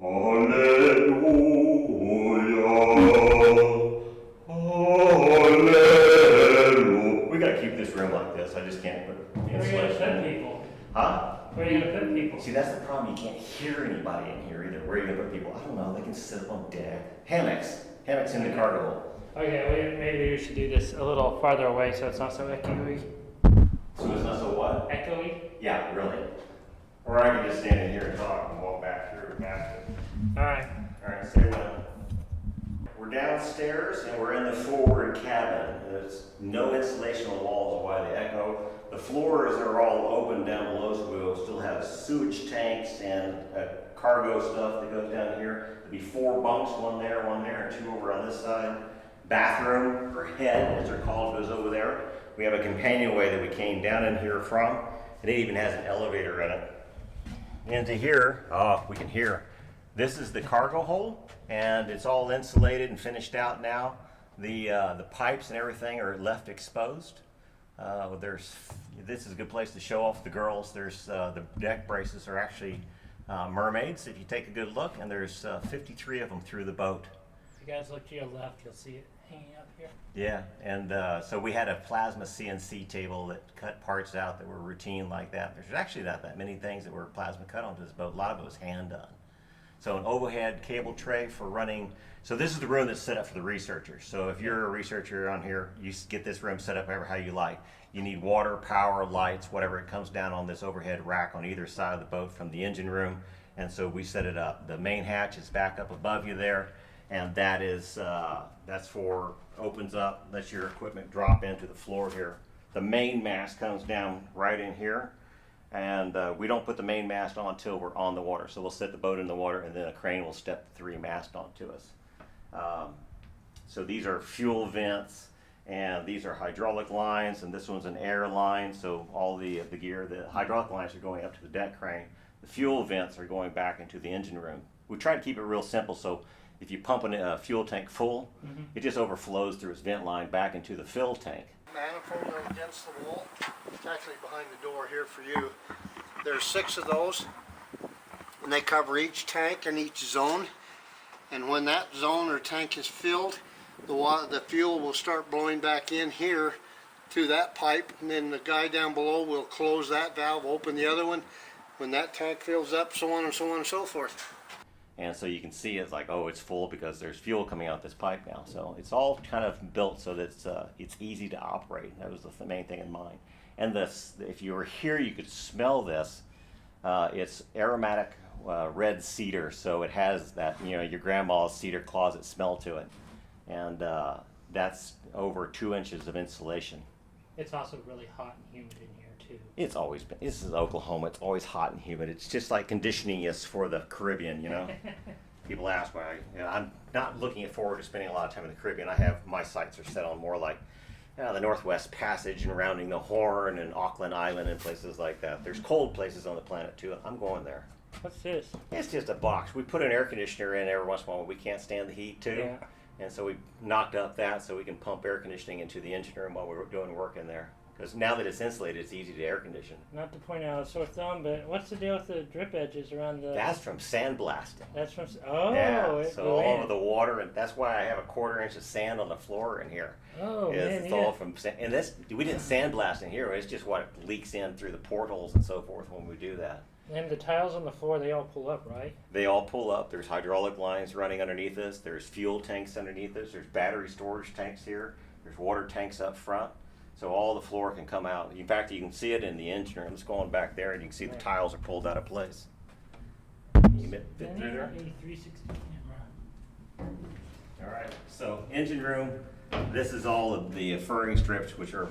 We gotta keep this room like this. I just can't put insulation. People. Huh? Where are you gonna put people? See, that's the problem. You can't hear anybody in here either. Where are you gonna put people? I don't know. They can sit up on deck. Hammocks. Hammocks in the cargo hold. Okay, maybe we should do this a little farther away so it's not so echoey. So it's not so what? Echoey? Yeah, really. Or I can just stand in here and talk and walk back through past it. Alright. Alright, say what? We're downstairs and we're in the forward cabin. There's no insulation on the walls, why the echo. The floors are all open down below, so we'll still have sewage tanks and cargo stuff that goes down here. There'll be 4 bunks, one there, and 2 over on this side. Bathroom, or head as they're called, goes over there. We have a companionway that we came down in here from, and it even has an elevator in it. Into here, oh, we can hear. This is the cargo hold, and it's all insulated and finished out now. The pipes and everything are left exposed. This is a good place to show off the girls. There's the deck braces are actually mermaids, if you take a good look, and there's 53 of them through the boat. If you guys look to your left, you'll see it hanging up here. Yeah, and so we had a plasma CNC table that cut parts out that were routine like that. There's actually not that many things that were plasma cut onto this boat. A lot of it was hand done. So an overhead cable tray for running. So this is the room that's set up for the researchers. So if you're a researcher on here, you get this room set up however how you like. You need water, power, lights, whatever. It comes down on this overhead rack on either side of the boat from the engine room. And so we set it up. The main hatch is back up above you there. And that is, that's for, opens up, lets your equipment drop into the floor here. The main mast comes down right in here. And we don't put the main mast on until we're on the water. So we'll set the boat in the water and then a crane will step the 3 mast onto us. So these are fuel vents and these are hydraulic lines, and this one's an air line. So all the gear, the hydraulic lines are going up to the deck crane. The fuel vents are going back into the engine room. We try to keep it real simple, so if you pump a fuel tank full, it just overflows through its vent line back into the fill tank. Manifold against the wall. It's actually behind the door here for you. There's 6 of those, and they cover each tank and each zone. And when that zone or tank is filled, the fuel will start blowing back in here to that pipe, and then the guy down below will close that valve, open the other one. When that tank fills up, so on and so on and so forth. And so you can see it's like, oh, it's full because there's fuel coming out this pipe now. So it's all kind of built so that it's easy to operate. That was the main thing in mind. And this, if you were here, you could smell this. It's aromatic red cedar, so it has that, you know, your grandma's cedar closet smell to it. And that's over 2 inches of insulation. It's also really hot and humid in here too. It's always been. This is Oklahoma. It's always hot and humid. It's just like conditioning us for the Caribbean, you know. People ask why. I'm not looking forward to spending a lot of time in the Caribbean. I have my sights are set on more like the Northwest Passage and rounding the Horn and Auckland Island and places like that. There's cold places on the planet too. I'm going there. What's this? It's just a box. We put an air conditioner in every once in a while when we can't stand the heat too. Yeah. And so we knocked up that so we can pump air conditioning into the engine room while we're doing work in there. Because now that it's insulated, it's easy to air condition. Not to point out a sore thumb, but what's the deal with the drip edges around the... That's from sandblasting. That's from... Oh! Yeah, so all over the water, and that's why I have a 1/4 inch of sand on the floor in here. Oh, man, It's all from sand. And this, we didn't sandblast in here. It's just what leaks in through the portholes and so forth when we do that. And the tiles on the floor, they all pull up, right? They all pull up. There's hydraulic lines running underneath us. There's fuel tanks underneath us. There's battery storage tanks here. There's water tanks up front. So all the floor can come out. In fact, you can see it in the engine room. It's going back there, and you can see the tiles are pulled out of place. Can you fit through there? 360 camera. All right. So engine room. This is all of the furring strips, which are,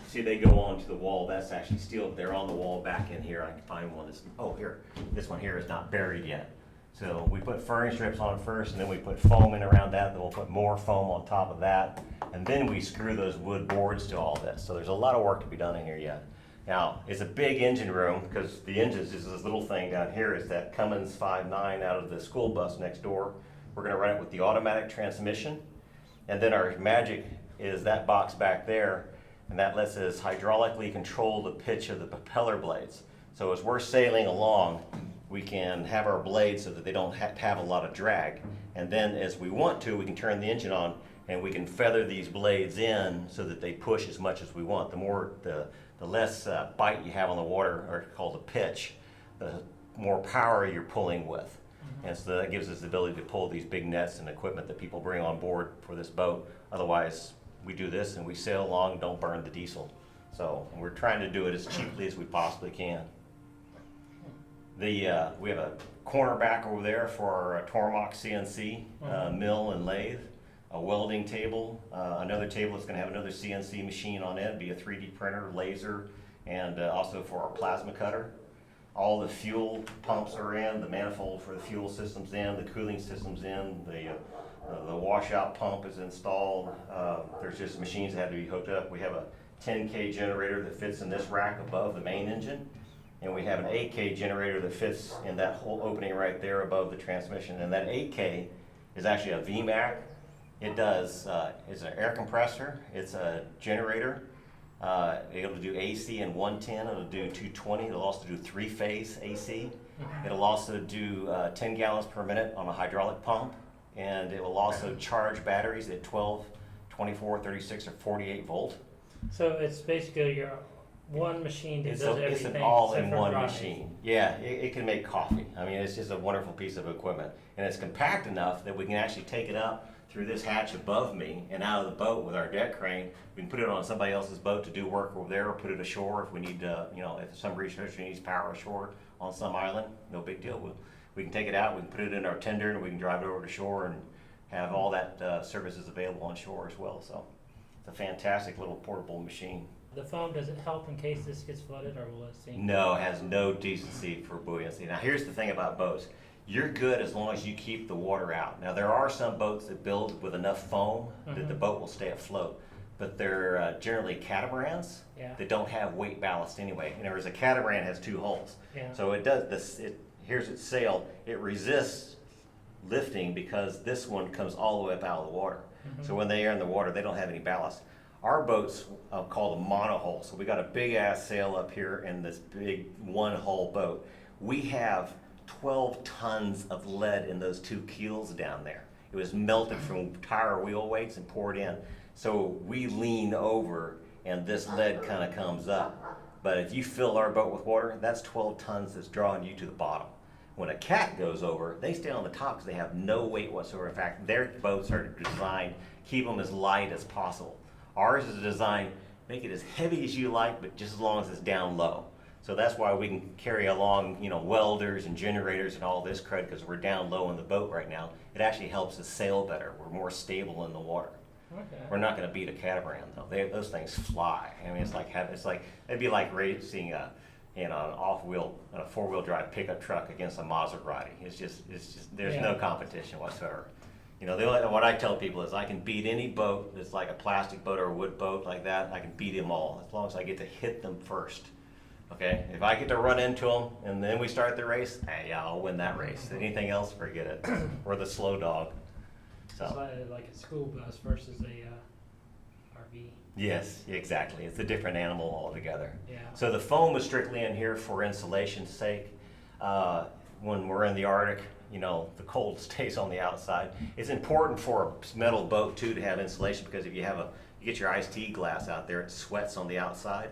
see, they go onto the wall. That's actually steel. They're on the wall back in here. I can find one. Oh, here. This one here is not buried yet. So we put furring strips on first, and then we put foam in around that. Then we'll put more foam on top of that. And then we screw those wood boards to all this. So there's a lot of work to be done in here yet. Now, it's a big engine room because the engines is this little thing down here is that Cummins 5.9 out of the school bus next door. We're going to run it with the automatic transmission. And then our magic is that box back there, and that lets us hydraulically control the pitch of the propeller blades. So as we're sailing along, we can have our blades so that they don't have a lot of drag. And then as we want to, we can turn the engine on and we can feather these blades in so that they push as much as we want. The less bite you have on the water, or called the pitch, the more power you're pulling with. And so that gives us the ability to pull these big nets and equipment that people bring on board for this boat. Otherwise, we do this and we sail along and don't burn the diesel. So we're trying to do it as cheaply as we possibly can. We have a cornerback over there for our Tormach CNC mill and lathe, a welding table, another table that's going to have another CNC machine on it, be a 3D printer, laser, and also for our plasma cutter. All the fuel pumps are in, the manifold for the fuel system's in, the cooling system's in, the washout pump is installed. There's just machines that have to be hooked up. We have a 10K generator that fits in this rack above the main engine. And we have an 8K generator that fits in that whole opening right there above the transmission. And that 8K is actually a VMAC. It does, it's an air compressor, it's a generator. It'll do AC in 110, it'll do 220, it'll also do 3-phase AC. It'll also do 10 gallons per minute on a hydraulic pump. And it will also charge batteries at 12, 24, 36, or 48 volt. So it's basically your one machine that does everything. It's an all-in-one except for grinding. machine. Yeah, it can make coffee. I mean, it's just a wonderful piece of equipment. And it's compact enough that we can actually take it up through this hatch above me and out of the boat with our deck crane. We can put it on somebody else's boat to do work over there, or put it ashore if we need to, if some researcher needs power ashore on some island, no big deal. We can take it out, we can put it in our tender, and we can drive it over to shore and have all that services available on shore as well. So it's a fantastic little portable machine. The foam, does it help in case this gets flooded, or will it sink? No, it has no decency for buoyancy. Now here's the thing about boats. You're good as long as you keep the water out. Now there are some boats that build with enough foam that the boat will stay afloat. But they're generally catamarans that don't have weight ballast anyway. Whereas a catamaran has 2 hulls. Yeah. So it does this, here's its sail, it resists lifting because this one comes all the way up out of the water. So when they are in the water, they don't have any ballast. Our boat's called a monohull. So we got a big ass sail up here in this big 1-hull boat. We have 12 tons of lead in those 2 keels down there. It was melted from tire wheel weights and poured in. So we lean over and this lead kind of comes up. But if you fill our boat with water, that's 12 tons that's drawing you to the bottom. When a cat goes over, they stay on the top because they have no weight whatsoever. In fact, their boats are designed, keep them as light as possible. Ours is designed, make it as heavy as you like, but just as long as it's down low. So that's why we can carry along, welders and generators and all this crud, because we're down low in the boat right now. It actually helps us sail better. We're more stable in the water. Okay. We're not going to beat a catamaran though. Those things fly. I mean, it'd be like racing a 4-wheel drive pickup truck against a Maserati. It's just there's no competition whatsoever. What I tell people is I can beat any boat that's like a plastic boat or a wood boat like that. I can beat them all as long as I get to hit them first. Okay, if I get to run into them and then we start the race, I'll win that race. Anything else, forget it. We're the slow dog. So. It's like a school bus versus a RV. Yes, exactly. It's a different animal altogether. Yeah. So the foam is strictly in here for insulation's sake. When we're in the Arctic, the cold stays on the outside. It's important for a metal boat too to have insulation, because if you get your iced tea glass out there, it sweats on the outside.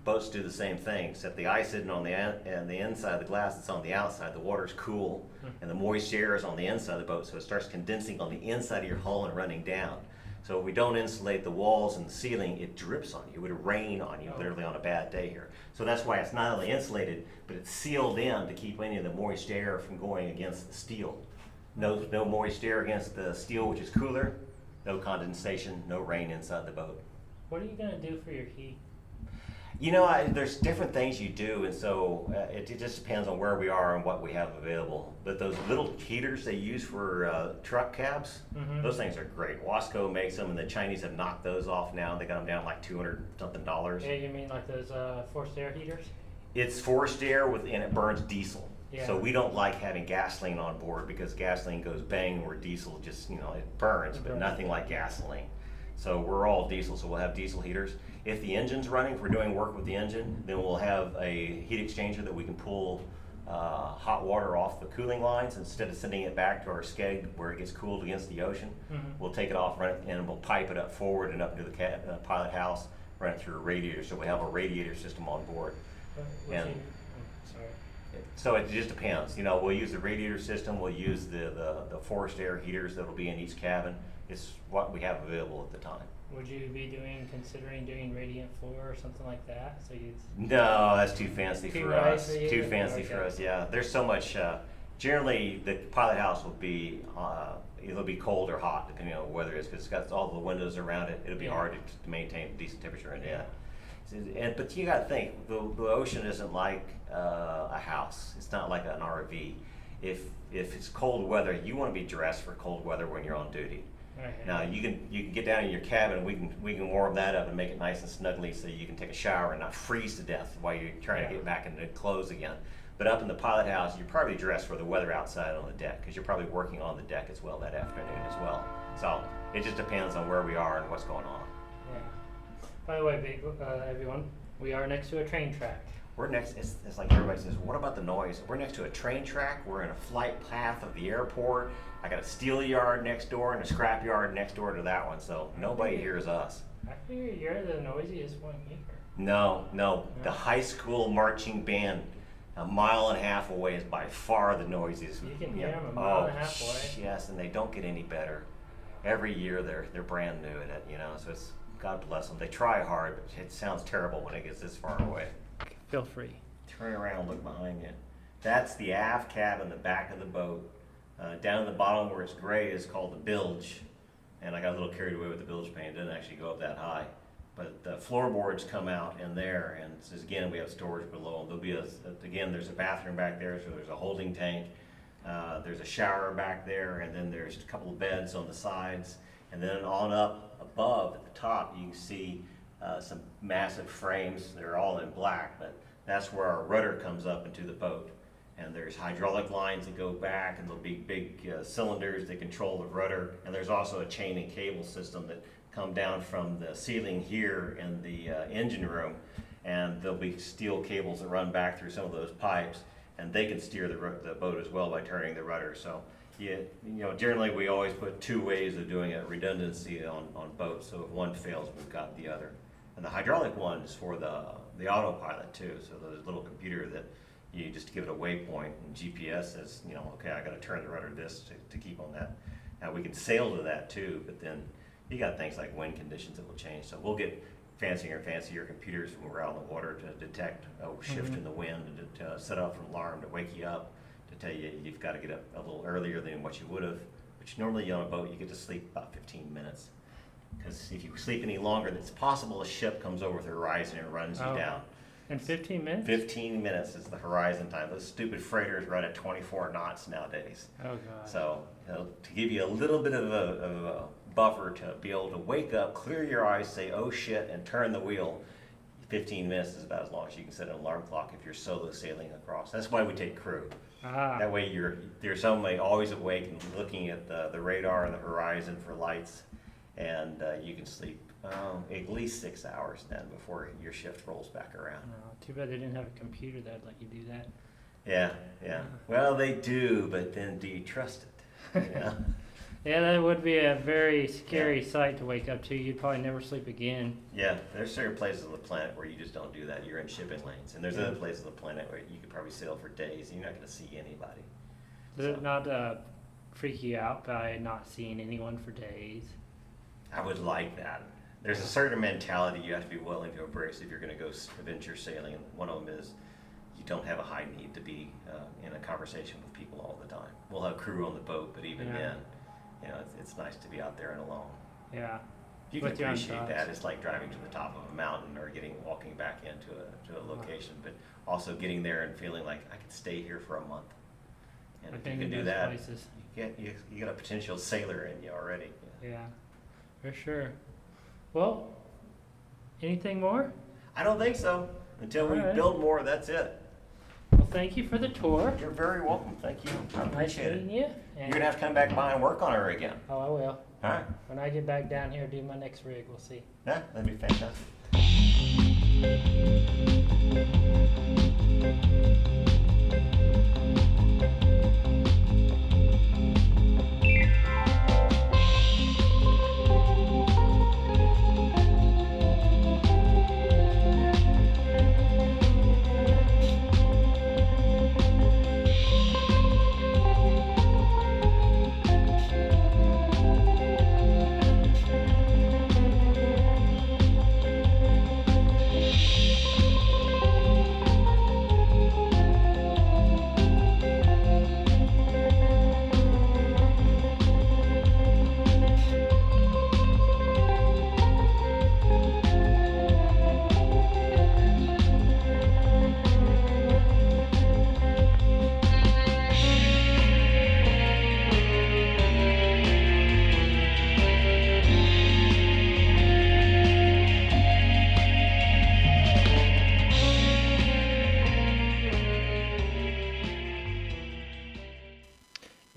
Boats do the same thing, except the ice isn't on the inside of the glass, it's on the outside. The water's cool, and the moist air is on the inside of the boat, so it starts condensing on the inside of your hull and running down. So if we don't insulate the walls and the ceiling, it drips on you. It would rain on you literally on a bad day here. So that's why it's not only insulated, but it's sealed in to keep any of the moist air from going against the steel. No moist air against the steel, which is cooler. No condensation, no rain inside the boat. What are you going to do for your heat? There's different things you do, and so it just depends on where we are and what we have available. But those little heaters they use for truck cabs, those things are great. Wasco makes them, and the Chinese have knocked those off now. They got them down like $200-something. Yeah, you mean like those forced air heaters? It's forced air and it burns diesel. Yeah. So we don't like having gasoline on board, because gasoline goes bang, where diesel just, it burns, but nothing like gasoline. So we're all diesel, so we'll have diesel heaters. If the engine's running, if we're doing work with the engine, then we'll have a heat exchanger that we can pull hot water off the cooling lines instead of sending it back to our skeg where it gets cooled against the ocean. We'll take it off, run it, and we'll pipe it up forward and up into the pilot house, run it through a radiator, so we have a radiator system on board. And sorry. so it just depends. You know, we'll use the radiator system, we'll use the forced air heaters that'll be in each cabin. It's what we have available at the time. Would you be considering doing radiant floor or something like that? So you. No, that's too fancy Too for nice us. for you? Too fancy for Okay. us, yeah. There's so much, generally the pilot house will be, it'll be cold or hot depending on what weather it is, because it's got all the windows around it. It'll be Yeah. hard to maintain a decent temperature in it. But you gotta think, the ocean isn't like a house. It's not like an RV. If it's cold weather, you wanna be dressed for cold weather when you're on duty. Okay. Now you can get down in your cabin. We can warm that up and make it nice and snuggly so you can take a shower and not freeze to death while you're trying to get back into clothes again. But up in the pilot house, you're probably dressed for the weather outside on the deck because you're probably working on the deck as well that afternoon as well. So it just depends on where we are and what's going on. Yeah. By the way, everyone, we are next to a train track. We're next. It's like everybody says, what about the noise? We're next to a train track. We're in a flight path of the airport. I got a steel yard next door and a scrap yard next door to that one, so nobody hears us. I figure you're the noisiest one here. No. The high school marching band a mile and a half away is by far the noisiest. You can hear them a mile and a half away. Yes, and they don't get any better. Every year they're brand new at it, you know, so it's, God bless them. They try hard, but it sounds terrible when it gets this far away. Feel free. Turn around, look behind you. That's the aft cabin, the back of the boat. Down in the bottom where it's gray is called the bilge. And I got a little carried away with the bilge paint. It didn't actually go up that high. But the floorboards come out in there, and so again, we have storage below. There'll be again, there's a bathroom back there, so there's a holding tank. There's a shower back there, and then there's a couple of beds on the sides. And then on up above at the top, you can see some massive frames. They're all in black, but that's where our rudder comes up into the boat. And there's hydraulic lines that go back, and there'll be big cylinders that control the rudder. And there's also a chain and cable system that come down from the ceiling here in the engine room. And there'll be steel cables that run back through some of those pipes, and they can steer the boat as well by turning the rudder. So, generally we always put two ways of doing it, redundancy on boats. So if one fails, we've got the other. And the hydraulic one is for the autopilot too. So there's a little computer that you just give it a waypoint, and GPS says, okay, I got to turn the rudder this to keep on that. Now we can sail to that too, but then you got things like wind conditions that will change. So we'll get fancier and fancier computers when we're out in the water to detect a shift in the wind, and to set off an alarm to wake you up, to tell you you've got to get up a little earlier than what you would have, which normally on a boat you get to sleep about 15 minutes. Because if you sleep any longer, it's possible a ship comes over the horizon and runs you down. In 15 minutes? 15 minutes is the horizon time. Those stupid freighters run at 24 knots nowadays. Oh, God. So to give you a little bit of a buffer to be able to wake up, clear your eyes, say, oh shit, and turn the wheel, 15 minutes is about as long as you can set an alarm clock if you're solo sailing across. That's why we take crew. That way there's somebody always awake and looking at the radar and the horizon for lights, and you can sleep at least 6 hours then before your shift rolls back around. Too bad they didn't have a computer that'd let you do that. Yeah. Well, they do, but then do you trust it? Yeah. Yeah, that would be a very scary sight to wake up to. You'd probably never sleep again. Yeah, there's certain places on the planet where you just don't do that. You're in shipping lanes. And there's other places on the planet where you could probably sail for days and you're not going to see anybody. Does it not freak you out by not seeing anyone for days? I would like that. There's a certain mentality you have to be willing to embrace if you're going to go adventure sailing. And one of them is you don't have a high need to be in a conversation with people all the time. We'll have crew on the boat, but even then, it's nice to be out there and alone. Yeah. You can With your own appreciate thoughts. that. It's like driving to the top of a mountain or walking back into a location, but also getting there and feeling like I could stay here for a month. And I've if you been can to do those that, places. you got a potential sailor in you already. Yeah, for sure. Well, anything more? I don't think so. Until we Alright. build more, that's it. Well, thank you for the tour. You're very welcome. Thank you. I Nice appreciate meeting it. you. You're And, gonna have to come back by and work on her again. oh, I will. All right. When I get back down here, do my next rig. We'll see. Yeah, that'd be fantastic.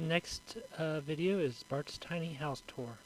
Next video is Bart's tiny house tour.